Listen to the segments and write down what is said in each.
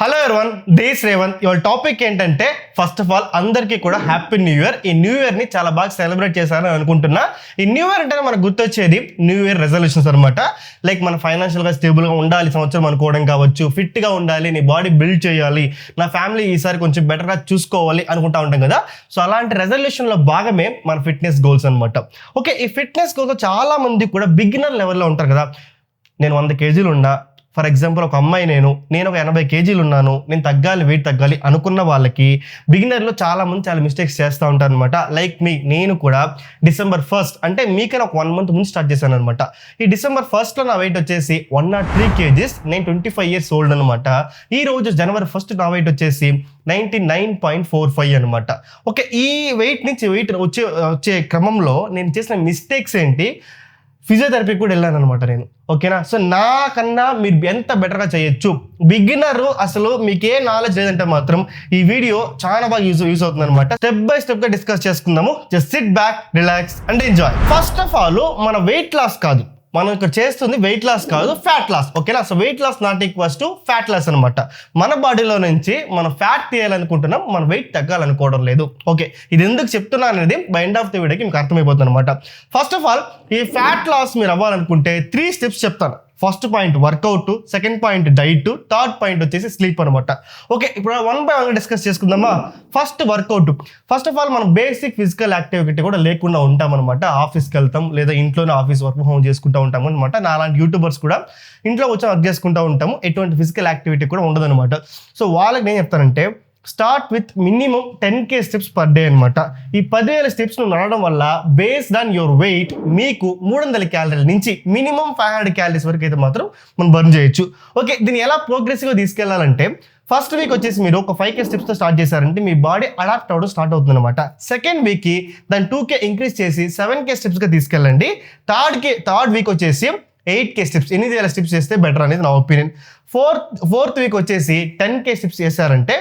Hello everyone, this Revanth. Your topic ఏంటంటే first of all అందరికీ కూడా హ్యాపీ న్యూ ఇయర్. ఈ న్యూ ఇయర్ని చాలా బాగా సెలబ్రేట్ చేశారని అనుకుంటున్నా. ఈ న్యూ ఇయర్ అంటే మనకు గుర్తొచ్చేది న్యూ ఇయర్ రెజల్యూషన్స్ అనమాట. లైక్ మన ఫైనాన్షియల్గా స్టేబుల్గా ఉండాలి సంవత్సరం అనుకోవడం కావచ్చు, ఫిట్గా ఉండాలి, నీ బాడీ బిల్డ్ చేయాలి, నా ఫ్యామిలీ ఈసారి కొంచెం బెటర్గా చూసుకోవాలి అనుకుంటా ఉంటాం కదా. సో అలాంటి రెజల్యూషన్లో భాగమే మన ఫిట్నెస్ గోల్స్ అనమాట. ఓకే, ఈ ఫిట్నెస్ గోల్స్ చాలా మంది కూడా బిగినర్ లెవెల్లో ఉంటారు కదా. నేను 100 కేజీలు ఉన్నా, ఫర్ ఎగ్జాంపుల్ ఒక అమ్మాయి నేను ఒక 80 కేజీలు ఉన్నాను, నేను తగ్గాలి, వెయిట్ తగ్గాలి అనుకున్న వాళ్ళకి బిగినర్లో చాలా మంది చాలా మిస్టేక్స్ చేస్తూ ఉంటారు అనమాట. లైక్ నేను కూడా December 1st అంటే మీకైనా ఒక 1 month ముందు స్టార్ట్ చేశాను అనమాట. ఈ December 1st నా వెయిట్ వచ్చేసి 103 kgs. నేను 25 years ఓల్డ్ అనమాట. ఈ రోజు January 1st నా వెయిట్ వచ్చేసి 99.45 అనమాట. ఓకే, ఈ వెయిట్ నుంచి వెయిట్ వచ్చే క్రమంలో నేను చేసిన మిస్టేక్స్ ఏంటి, ఫిజియోథెరపీ కూడా వెళ్ళాను అనమాట నేను. ఓకేనా, సో నాకన్నా మీరు ఎంత బెటర్గా చేయొచ్చు. బిగినర్ అసలు మీకే నాలెడ్జ్ లేదంటే మాత్రం ఈ వీడియో చాలా బాగా యూజ్ అవుతుంది అనమాట. స్టెప్ బై స్టెప్ గా డిస్కస్ చేసుకుందాము. Just sit back, relax and enjoy. First of all మన వెయిట్ లాస్ కాదు, మనం ఇక్కడ చేస్తుంది వెయిట్ లాస్ కాదు, ఫ్యాట్ లాస్. ఓకేనా, so weight loss not equals to fat loss అనమాట. మన బాడీలో నుంచి మనం ఫ్యాట్ తీయాలనుకుంటున్నాం, మన వెయిట్ తగ్గాలనుకోవడం లేదు. ఓకే, ఇది ఎందుకు చెప్తున్నా అనేది బై ఎండ్ ఆఫ్ ది వీడియోకి మీకు అర్థమైపోతుంది అనమాట. ఫస్ట్ ఆఫ్ ఆల్ ఈ ఫ్యాట్ లాస్ మీరు అవ్వాలనుకుంటే 3 steps చెప్తాను. First point workout, second point diet, third point వచ్చేసి స్లీప్ అనమాట. ఓకే, ఇప్పుడు 1 by 1 డిస్కస్ చేసుకుందామా. First workout. First of all మనం బేసిక్ ఫిజికల్ యాక్టివిటీ కూడా లేకుండా ఉంటాం అనమాట. ఆఫీస్కి వెళ్తాం, లేదా ఇంట్లోనే ఆఫీస్ వర్క్ హోమ్ చేసుకుంటూ ఉంటాము అనమాట. నా అలాంటి యూట్యూబర్స్ కూడా ఇంట్లో వచ్చి వర్క్ చేసుకుంటూ ఉంటాము, ఎటువంటి ఫిజికల్ యాక్టివిటీ కూడా ఉండదు అనమాట. సో వాళ్ళకి నేను చెప్తానంటే start with minimum 10K steps per day అనమాట. ఈ 10,000 steps నడవడం వల్ల బేస్డ్ ఆన్ యువర్ వెయిట్ మీకు 300 calories నుంచి మినిమం 500 calories వరకు అయితే మాత్రం మనం బర్న్ చేయొచ్చు. ఓకే, దీన్ని ఎలా ప్రోగ్రెసివ్గా తీసుకెళ్లాలంటే ఫస్ట్ వీక్ వచ్చేసి మీరు ఒక 5K steps స్టార్ట్ చేశారంటే మీ బాడీ అడాప్ట్ అవ్వడం స్టార్ట్ అవుతుంది అనమాట. సెకండ్ వీక్కి దాన్ని 2K ఇంక్రీజ్ చేసి 7K stepsగా తీసుకెళ్ళండి. థర్డ్ వీక్ వచ్చేసి 8K steps, 8,000 steps చేస్తే బెటర్ అనేది నా ఒపీనియన్. ఫోర్త్ వీక్ వచ్చేసి 10K steps చేశారంటే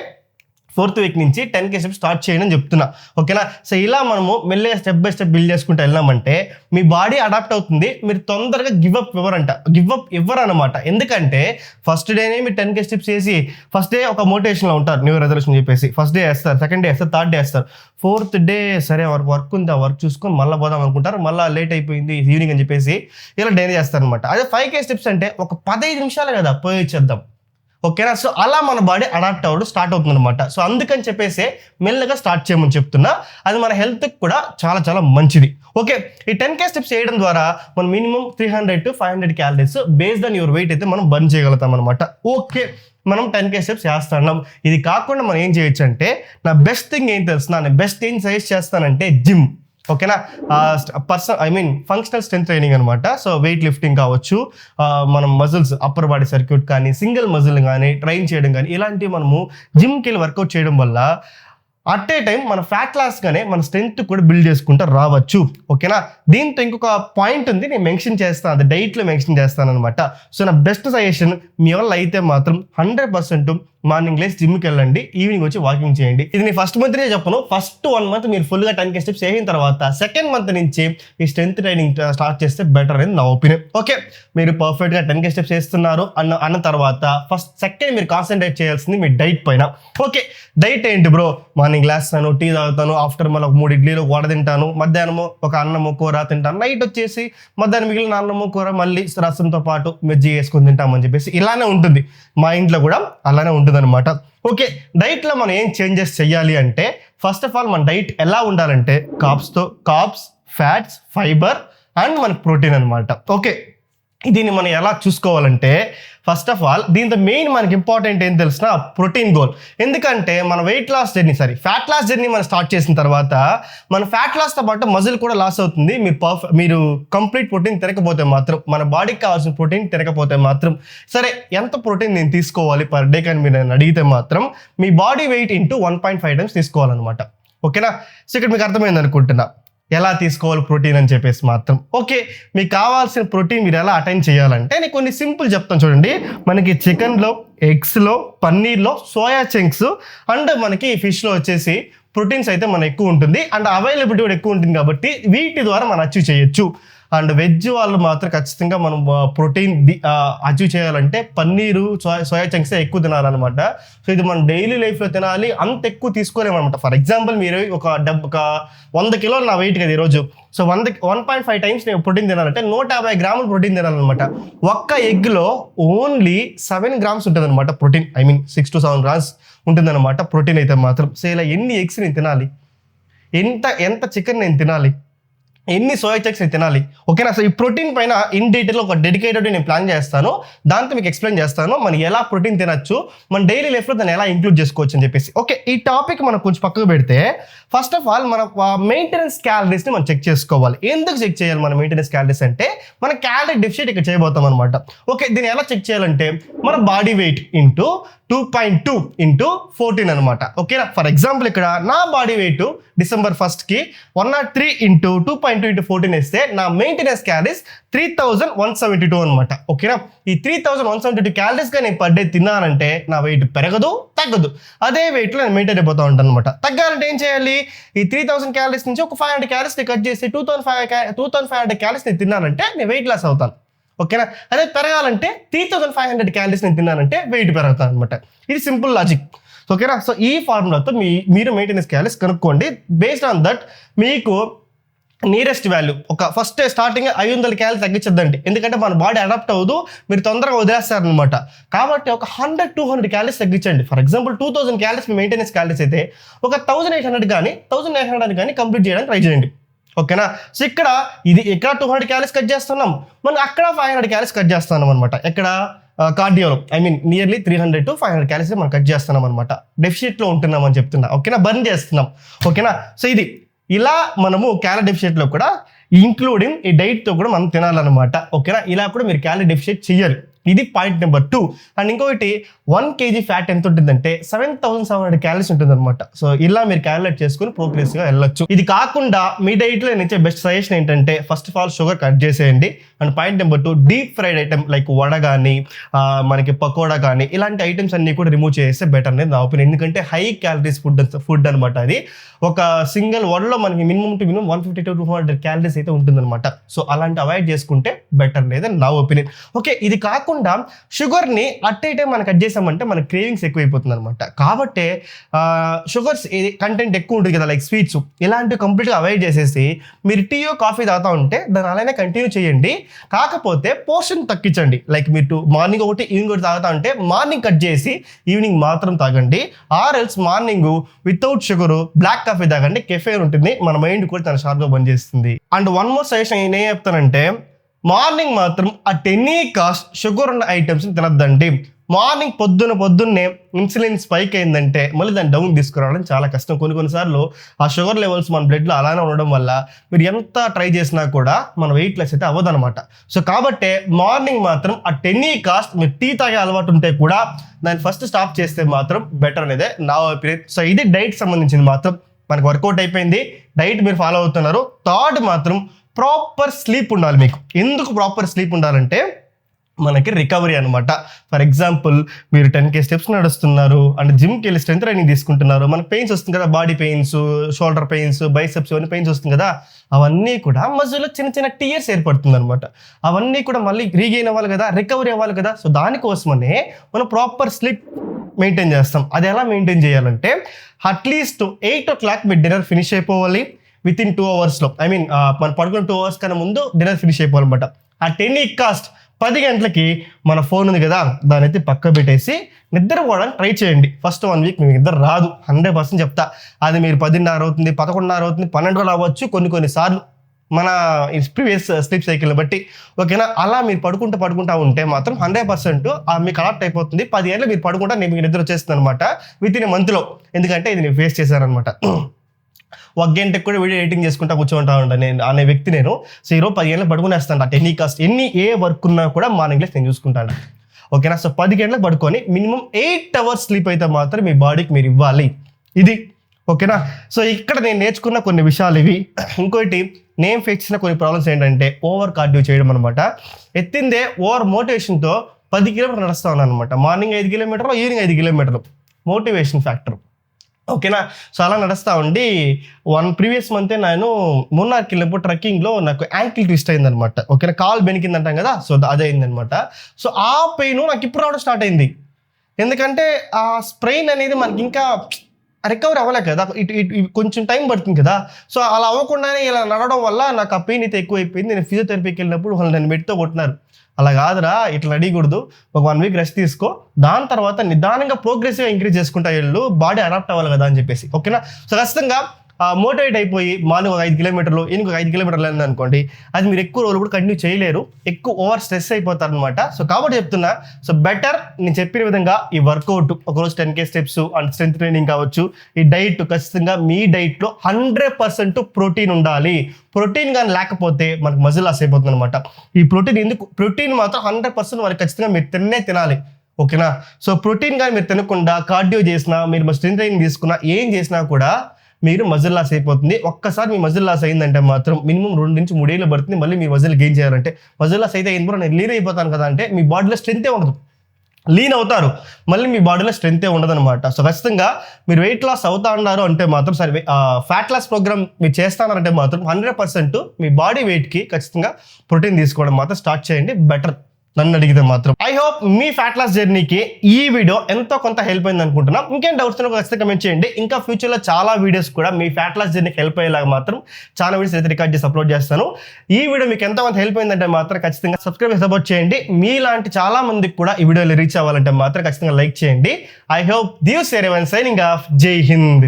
ఫోర్త్ వీక్ నుంచి 10K steps స్టార్ట్ చేయడం చెప్తున్నా. ఓకేనా, సో ఇలా మనము మెల్లగా స్టెప్ బై స్టెప్ బిల్డ్ చేసుకుంటూ వెళ్ళామంటే మీ బాడీ అడాప్ట్ అవుతుంది. మీరు తొందరగా గివ్ అప్ ఇవ్వరు అనమాట. ఎందుకంటే ఫస్ట్ డేనే మీరు 10K steps చేసి ఫస్ట్ డే ఒక మోటివేషన్లో ఉంటారు, న్యూ రెజల్యూషన్ చెప్పేసి ఫస్ట్ డే వేస్తారు, సెకండ్ డే వేస్తారు, థర్డ్ డే వేస్తారు. ఫోర్త్ డే సరే వర్క్ ఉంది, ఆ వర్క్ చూసుకొని మళ్ళీ పోదాం అనుకుంటారు, మళ్ళీ లేట్ అయిపోయింది ఈవినింగ్ అని చెప్పేసి ఇలా డైలీ చేస్తారు అనమాట. అదే 5K steps అంటే ఒక 15 నిమిషాలు కదా పోయి చేద్దాం. ఓకేనా, సో అలా మన బాడీ అడాప్ట్ అవ్వడం స్టార్ట్ అవుతుంది అనమాట. సో అందుకని చెప్పేసి మెల్లగా స్టార్ట్ చేయమని చెప్తున్నా. అది మన హెల్త్కి కూడా చాలా చాలా మంచిది. ఓకే, ఈ 10K steps చేయడం ద్వారా మనం minimum 300 to 500 calories based on your weight అయితే మనం బర్న్ చేయగలుగుతాం అనమాట. ఓకే, మనం 10K steps చేస్తున్నాం. ఇది కాకుండా మనం ఏం చేయొచ్చు అంటే నా బెస్ట్ థింగ్ ఏం తెలుస్తున్నా, నేను బెస్ట్ ఏం సజెస్ట్ చేస్తానంటే జిమ్. ఓకేనా, ఫంక్షనల్ స్ట్రెంత్ ట్రైనింగ్ అనమాట. సో వెయిట్ లిఫ్టింగ్ కావచ్చు, మనం మజిల్స్ అప్పర్ బాడీ సర్క్యూట్ కానీ సింగిల్ మజిల్ కానీ ట్రైన్ చేయడం కానీ ఇలాంటివి మనము జిమ్కి వెళ్ళి వర్కౌట్ చేయడం వల్ల అట్ ఏ టైం మన ఫ్యాట్ లాస్గానే మన స్ట్రెంత్ కూడా బిల్డ్ చేసుకుంటూ రావచ్చు. ఓకేనా, దీంతో ఇంకొక పాయింట్ ఉంది, నేను మెన్షన్ చేస్తాను, అది డైట్లో మెన్షన్ చేస్తాను అనమాట. సో నా బెస్ట్ సజెషన్ మీ వల్ల అయితే మాత్రం 100% మార్నింగ్ లేసి జిమ్కి వెళ్ళండి, ఈవినింగ్ వచ్చి వాకింగ్ చేయండి. ఇది నేను ఫస్ట్ మంత్నే చెప్పను. ఫస్ట్ 1 month మీరు ఫుల్గా 10K steps చేసిన తర్వాత సెకండ్ మంత్ నుంచి ఈ స్ట్రెంత్ ట్రైనింగ్ స్టార్ట్ చేస్తే బెటర్ అనేది నా ఒపీనియన్. ఓకే, మీరు పర్ఫెక్ట్గా 10K steps చేస్తున్నారు అన్న తర్వాత సెకండ్ మీరు కాన్సన్ట్రేట్ చేయాల్సింది మీ డైట్ పైన. ఓకే, డైట్ ఏంటి బ్రో, మార్నింగ్ లేస్తాను, టీ తాగుతాను, ఆఫ్టర్ మళ్ళీ 3 ఇడ్లీలు వడ తింటాను, మధ్యాహ్నము ఒక అన్నము కూర తింటాను, నైట్ వచ్చేసి మధ్యాహ్నం మిగిలిన అన్నము కూర మళ్ళీ రసంతో పాటు మజ్జిగ వేసుకొని తింటామని చెప్పేసి ఇలానే ఉంటుంది. మా ఇంట్లో కూడా అలానే ఉంటుంది అనమాట. ఓకే, డైట్లో మనం ఏం చేంజెస్ చేయాలి అంటే ఫస్ట్ ఆఫ్ ఆల్ మన డైట్ ఎలా ఉండాలంటే కార్బ్స్, ఫ్యాట్స్, ఫైబర్ అండ్ మనకి ప్రోటీన్ అనమాట. ఓకే, దీన్ని మనం ఎలా చూసుకోవాలంటే ఫస్ట్ ఆఫ్ ఆల్ దీంతో మెయిన్ మనకి ఇంపార్టెంట్ ఏం తెలిసిన ప్రోటీన్ గోల్. ఎందుకంటే మన ఫ్యాట్ లాస్ జర్నీ మనం స్టార్ట్ చేసిన తర్వాత మన ఫ్యాట్ లాస్తో పాటు మజిల్ కూడా లాస్ అవుతుంది. మీరు కంప్లీట్ ప్రోటీన్ తినకపోతే మాత్రం, మన బాడీకి కావాల్సిన ప్రోటీన్ తినకపోతే మాత్రం, సరే ఎంత ప్రోటీన్ నేను తీసుకోవాలి పర్ డే కానీ మీరు నేను అడిగితే మాత్రం మీ బాడీ వెయిట్ ఇంటూ 1.5 times తీసుకోవాలన్నమాట. ఓకేనా, సో ఇక్కడ మీకు అర్థమైంది అనుకుంటున్నా ఎలా తీసుకోవాలి ప్రోటీన్ అని చెప్పేసి మాత్రం. ఓకే, మీకు కావాల్సిన ప్రోటీన్ మీరు ఎలా అటైన్ చేయాలంటే నేను కొన్ని సింపుల్ చెప్తాను చూడండి. మనకి చికెన్లో, ఎగ్స్లో, పన్నీర్లో, సోయా చంక్స్ అండ్ మనకి ఫిష్లో వచ్చేసి ప్రోటీన్స్ అయితే మన ఎక్కువ ఉంటుంది అండ్ అవైలబిలిటీ కూడా ఎక్కువ ఉంటుంది కాబట్టి వీటి ద్వారా మనం అచీవ్ చేయొచ్చు. అండ్ వెజ్ వాళ్ళు మాత్రం ఖచ్చితంగా మనం ప్రోటీన్ అచీవ్ చేయాలంటే పన్నీరు సోయా చంక్స్ ఎక్కువ తినాలన్నమాట. సో ఇది మనం డైలీ లైఫ్లో తినాలి, అంత ఎక్కువ తీసుకోలేమన్నమాట. ఫర్ ఎగ్జాంపుల్ మీరు ఒక 100 కిలోలు నా వెయిట్ కదా ఈరోజు, సో 1.5 టైమ్స్ నేను ప్రోటీన్ తినాలంటే 150 గ్రాములు ప్రోటీన్ తినాలన్నమాట. ఒక్క ఎగ్లో ఓన్లీ 7 గ్రామ్స్ ఉంటుంది అనమాట ప్రోటీన్, 6 to 7 గ్రామ్స్ ఉంటుంది అనమాట ప్రోటీన్ అయితే మాత్రం. సో ఇలా ఎన్ని ఎగ్స్ నేను తినాలి, ఎంత చికెన్ నేను తినాలి, ఎన్ని సోయా చంక్స్ నేను తినాలి, ఓకేనా? సో ఈ ప్రోటీన్ పైన ఇన్ డీటెయిల్ ఒక డెడికేటెడ్ నేను ప్లాన్ చేస్తాను, దాంతో మీకు ఎక్స్ప్లెయిన్ చేస్తాను మనం ఎలా ప్రోటీన్ తినచ్చు, మన డైలీ లైఫ్లో దాన్ని ఎలా ఇంక్లూడ్ చేసుకోవచ్చు అని చెప్పేసి. ఓకే, ఈ టాపిక్ మనం కొంచెం పక్కకు పెడితే ఫస్ట్ ఆఫ్ ఆల్ మన మెయింటెనెన్స్ క్యాలరీస్ని మనం చెక్ చేసుకోవాలి. ఎందుకు చెక్ చేయాలి మన మెయింటెనెన్స్ క్యాలరీస్ అంటే మన క్యాలరీ డెఫిషిట్ ఇక్కడ చేయబోతాం అనమాట. ఓకే, దీన్ని ఎలా చెక్ చేయాలంటే మన బాడీ వెయిట్ ఇంటూ 2.2 ఇంటూ 14 అనమాట. ఓకేనా? ఫర్ ఎగ్జాంపుల్ ఇక్కడ నా body weight December 1st 103 into 2.2 into 14 వేస్తే నా మెయింటెనెన్స్ క్యాలరీస్ 3172 అనమాట. ఓకేనా? ఈ 3172 క్యాలరీస్గా నేను పర్ డే తిన్నానంటే నా వెయిట్ పెరగదు, తగ్గదు, అదే వెయిట్లో నేను మెయింటైన్ అయిపోతూ ఉంటాను అనమాట. తగ్గాలంటే ఏం చేయాలి? ఈ 3000 క్యాలరీస్ నుంచి ఒక 500 క్యాలరీస్ని కట్ చేసి 2500 క్యాలరీస్ నేను తిన్నానంటే నేను వెయిట్ లాస్ అవుతాను. ఓకేనా? అదే పెరగాలంటే 3500 క్యాలరీస్ నేను తిన్నానంటే వెయిట్ పెరుగుతాను అనమాట. ఇది సింపుల్ లాజిక్. ఓకేనా? సో ఈ ఫార్ములాతో మీరు మెయింటెనెన్స్ క్యాలరీస్ కనుక్కోండి. బేస్డ్ ఆన్ దట్ మీకు నియరెస్ట్ వాల్యూ ఒక ఫస్ట్ స్టార్టింగ్ 500 క్యాలరీస్ తగ్గించద్దండి, ఎందుకంటే మన బాడీ అడాప్ట్ అవ్వదు, మీరు తొందరగా వదిలేస్తారనమాట. కాబట్టి ఒక 100-200 క్యాలరీస్ తగ్గించండి. For example 2000 calories me maintenance calories అయితే ఒక 1800 కానీ 1900 కానీ కంప్లీట్ చేయడానికి ట్రై చేయండి. ఓకేనా? సో ఇక్కడ 200 క్యాలరీస్ కట్ చేస్తున్నాం, మనం అక్కడ 500 క్యాలరీస్ కట్ చేస్తున్నాం అనమాట. ఎక్కడ కార్డియోలో నియర్లీ 300 to 500 క్యాలరీస్ మనం కట్ చేస్తున్నాం అనమాట. డెఫిషిట్లో ఉంటున్నాం అని చెప్తున్నా. ఓకేనా? బర్న్ చేస్తున్నాం. ఓకేనా? సో ఇది ఇలా మనము క్యాలరీ డెఫిషిట్లో కూడా ఇంక్లూడింగ్ ఈ డైట్తో కూడా మనం తినాలన్నమాట. ఓకేనా? ఇలా కూడా మీరు క్యాలరీ డెఫిషిట్ చేయాలి. ఇది పాయింట్ నెంబర్ 2. అండ్ ఇంకొకటి 1 kg ఫ్యాట్ ఎంత ఉంటుందంటే 7700 క్యాలరీస్ ఉంటుంది అనమాట. సో ఇలా మీరు క్యాలిక్యులేట్ చేసుకుని ప్రోగ్రెసివ్గా వెళ్ళొచ్చు. ఇది కాకుండా మీ డైట్లో నేను ఇచ్చే బెస్ట్ సజెషన్ ఏంటంటే first of all sugar cut చేసేయండి. And point number 2 deep fried item like vada కానీ మనకి పకోడా కానీ ఇలాంటి ఐటమ్స్ అన్ని కూడా రిమూవ్ చేస్తే బెటర్ అనేది నా ఒపీనియన్. ఎందుకంటే హై క్యాలరీస్ ఫుడ్ అనమాట. అది ఒక సింగిల్ వడలో మనకి మినిమం 150 to 200 క్యాలరీస్ అయితే ఉంటుందన్నమాట. సో అలాంటి అవాయిడ్ చేసుకుంటే బెటర్ అనేది నా ఒపీనియన్. ఓకే, ఇది కాకుండా షుగర్ని అట్ ఏ టైం మనం కట్ చేసామంటే మన క్రేవింగ్స్ ఎక్కువైపోతుంది అనమాట. కాబట్టి షుగర్స్ కంటెంట్ ఎక్కువ ఉంటుంది కదా, లైక్ స్వీట్స్, ఇలాంటివి కంప్లీట్గా అవాయిడ్ చేసేసి మీరు టీయో కాఫీ తాగుతూ ఉంటే దాన్ని అలానే కంటిన్యూ చేయండి. కాకపోతే పోర్షన్ తగ్గించండి. లైక్ మీరు మార్నింగ్ ఒకటి ఈవినింగ్ ఒకటి తాగుతా ఉంటే మార్నింగ్ కట్ చేసి ఈవినింగ్ మాత్రం తాగండి. Or else morning without sugar black coffee తాగండి, కెఫేన్ ఉంటుంది, మన మైండ్ కూడా చాలా షార్ప్గా పనిచేస్తుంది. అండ్ వన్ మోర్ సజెషన్ నేనేం చెప్తానంటే మార్నింగ్ మాత్రం అట్ ఎనీ కాస్ట్ షుగర్ ఉన్న ఐటమ్స్ తినద్దండి. మార్నింగ్ పొద్దున్నే ఇన్సులిన్ స్పైక్ అయిందంటే మళ్ళీ దాన్ని డౌన్ తీసుకురావడం చాలా కష్టం. కొన్నిసార్లు ఆ షుగర్ లెవెల్స్ మన బ్లడ్లో అలానే ఉండడం వల్ల మీరు ఎంత ట్రై చేసినా కూడా మన వెయిట్ లెస్ అయితే అవ్వదనమాట. సో కాబట్టి మార్నింగ్ మాత్రం అట్ ఎనీ కాస్ట్ మీరు టీ తాగే అలవాటు ఉంటే కూడా దాన్ని ఫస్ట్ స్టాప్ చేస్తే మాత్రం బెటర్ అనేదే నా ఒపీనియన్. సో ఇది డైట్ సంబంధించింది మాత్రం మనకు వర్కౌట్ అయిపోయింది, డైట్ మీరు ఫాలో అవుతున్నారు. థర్డ్ మాత్రం ప్రాపర్ స్లీప్ ఉండాలి మీకు. ఎందుకు ప్రాపర్ స్లీప్ ఉండాలంటే మనకి రికవరీ అనమాట. ఫర్ ఎగ్జాంపుల్ మీరు 10K స్టెప్స్ నడుస్తున్నారు అండ్ జిమ్కి వెళ్ళి స్ట్రెంత్ ట్రైనింగ్ తీసుకుంటున్నారు, మనకు పెయిన్స్ వస్తుంది కదా, body pains, shoulder pains, biceps ఇవన్నీ పెయిన్స్ వస్తుంది కదా, అవన్నీ కూడా మజిల్లో చిన్న టీయర్స్ ఏర్పడుతుంది అనమాట. అవన్నీ కూడా మళ్ళీ రీగెయిన్ అవ్వాలి కదా, రికవరీ అవ్వాలి కదా. సో దానికోసమనే మనం ప్రాపర్ స్లీప్ మెయింటైన్ చేస్తాం. అది ఎలా మెయింటైన్ చేయాలంటే అట్లీస్ట్ 8 o'clock మీరు డిన్నర్ ఫినిష్ అయిపోవాలి. విత్ ఇన్ 2 hours మనం పడుకున్న 2 hours కన్నా ముందు డిన్నర్ ఫినిష్ అయిపోవాలన్నమాట. అట్ ఎనీ కాస్ట్ 10 గంటలకి మన ఫోన్ ఉంది కదా దాని అయితే పక్క పెట్టేసి నిద్రపోవడానికి ట్రై చేయండి. ఫస్ట్ 1 week మీకు నిద్ర రాదు, 100% చెప్తా. అది మీరు 10:30 అవుతుంది, 11:30 అవుతుంది, 12 కూడా అవ్వచ్చు కొన్నిసార్లు మన ప్రీవియస్ స్లీప్ సైకిల్ని బట్టి. ఓకేనా? అలా మీరు పడుకుంటా ఉంటే మాత్రం 100% మీకు అడాప్ట్ అయిపోతుంది. 10 ఏళ్ళు మీరు పడుకుంటా మీకు నిద్ర వచ్చేస్తుంది అనమాట విత్ ఇన్ మంత్లో. ఎందుకంటే ఇది నేను ఫేస్ చేశానమాట. 1 గంటకు కూడా వీడియో ఎడిటింగ్ చేసుకుంటా కూర్చోంటా ఉంటాను నేను అనే వ్యక్తి నేను. సో ఈరోజు 10 గంటలకు పడుకునేస్తాను. అట్ ఎనీ కాస్ట్ ఏ వర్క్ ఉన్నా కూడా మార్నింగ్ నేను చూసుకుంటాను. ఓకేనా? సో 10 గంటలకు పడుకొని మినిమం 8 hours స్లీప్ అయితే మాత్రం మీ బాడీకి మీరు ఇవ్వాలి. ఇది ఓకేనా? సో ఇక్కడ నేను నేర్చుకున్న కొన్ని విషయాలు ఇవి. ఇంకోటి నేను ఫేస్ చేసిన కొన్ని ప్రాబ్లమ్స్ ఏంటంటే ఓవర్ కార్డియో చేయడం అనమాట. ఎత్తిందే ఓవర్ మోటివేషన్తో 10 కిలోమీటర్లు నడుస్తా ఉన్నాను అనమాట. మార్నింగ్ 5 కిలోమీటర్లు, ఈవినింగ్ 5 కిలోమీటర్లు. Motivation factor. ఓకేనా. సో అలా నడుస్తూ ఉండి ప్రీవియస్ మంతే నేను మున్నార్కి వెళ్ళినప్పుడు ట్రెక్కింగ్లో నాకు యాంకిల్ ట్విస్ట్ అయిందనమాట. ఓకేనా, కాల్ బెనికిందంటాం కదా, సో అదే అయిందనమాట. సో ఆ పెయిన్ నాకు ఇప్పుడు రావడం స్టార్ట్ అయింది. ఎందుకంటే ఆ స్ప్రెయిన్ అనేది మనకి ఇంకా రికవర్ అవ్వలే కదా, ఇటు కొంచెం టైం పడుతుంది కదా. సో అలా అవ్వకుండానే ఇలా నడవడం వల్ల నాకు ఆ పెయిన్ అయితే ఎక్కువ అయిపోయింది. నేను ఫిజియోథెరపీకి వెళ్ళినప్పుడు వాళ్ళు నన్ను మెట్టితో కొట్టినారు. అలా కాదురా, ఇట్లా అడిగకూడదు, ఒక 1 వీక్ రెస్ట్ తీసుకో, దాని తర్వాత నిదానంగా ప్రోగ్రెసివ్గా ఇంక్రీజ్ చేసుకుంటా వెళ్ళు, బాడీ అడాప్ట్ అవ్వాలి కదా అని చెప్పేసి. ఓకేనా. సో ఖచ్చితంగా మోటివేట్ అయిపోయి మార్నింగ్ ఒక 5 కిలోమీటర్లు, ఇంకొక 5 కిలోమీటర్లు వెళ్ళింది అనుకోండి, అది మీరు ఎక్కువ రోజులు కూడా కంటిన్యూ చేయలేరు, ఎక్కువ ఓవర్ స్ట్రెస్ అయిపోతారు అనమాట. సో కాబట్టి చెప్తున్నా, సో బెటర్ నేను చెప్పిన విధంగా ఈ వర్కౌట్, ఒకరోజు 10K steps and strength training కావచ్చు, ఈ డైట్ ఖచ్చితంగా మీ డైట్లో 100% ప్రోటీన్ ఉండాలి. ప్రోటీన్ కానీ లేకపోతే మనకు మజిల్ లాస్ అయిపోతుంది అనమాట. ఈ ప్రోటీన్ మాత్రం 100% మనకి ఖచ్చితంగా మీరు తినాలి. ఓకేనా. సో ప్రోటీన్ కానీ మీరు తినకుండా కార్డియో చేసినా, మీరు స్ట్రెంత్ ట్రైనింగ్ తీసుకున్నా, ఏం చేసినా కూడా మీరు మజిల్ లాస్ అయిపోతుంది. ఒక్కసారి మీ మజిల్ లాస్ అయిందంటే మాత్రం మినిమం 2 నుంచి 3 ఏళ్ళు పడుతుంది మళ్ళీ మీరు మజిల్ గెయిన్ చేయాలంటే. మజిల్ లాస్ అయితే ఏంటో నేను లీన్ అయిపోతాను కదా అంటే మీ బాడీలో స్ట్రెంతే ఉండదు, లీన్ అవుతారు, మళ్ళీ మీ బాడీలో స్ట్రెంతే ఉండదు అనమాట. సో ఖచ్చితంగా మీరు వెయిట్ లాస్ అవుతా ఉన్నారు అంటే మాత్రం, సరే ఫ్యాట్ లాస్ ప్రోగ్రామ్ మీరు చేస్తానంటే మాత్రం 100% మీ బాడీ వెయిట్కి ఖచ్చితంగా ప్రోటీన్ తీసుకోవడం మాత్రం స్టార్ట్ చేయండి, బెటర్ నన్ను అడిగితే మాత్రం. ఐ హోప్ మీ ఫ్యాట్ లాస్ జర్నీకి ఈ వీడియో ఎంతో కొంత హెల్ప్ అయింది అనుకుంటున్నాం. ఇంకేం డౌట్స్ ఖచ్చితంగా కమెంట్ చేయండి. ఇంకా ఫ్యూచర్లో చాలా వీడియోస్ కూడా మీ ఫ్యాట్ లాస్ జర్నీకి హెల్ప్ అయ్యేలాగా మాత్రం చాలా వీడియోస్ అయితే రికార్డ్ చేసి అప్లోడ్ చేస్తాను. ఈ వీడియో మీకు ఎంతో కొంత హెల్ప్ అయిందంటే మాత్రం ఖచ్చితంగా సబ్స్క్రైబ్ సపోర్ట్ చేయండి. మీలాంటి చాలా మందికి కూడా ఈ వీడియోలు రీచ్ అవ్వాలంటే మాత్రం ఖచ్చితంగా లైక్ చేయండి. I hope this everyone signing off. జై హింద్.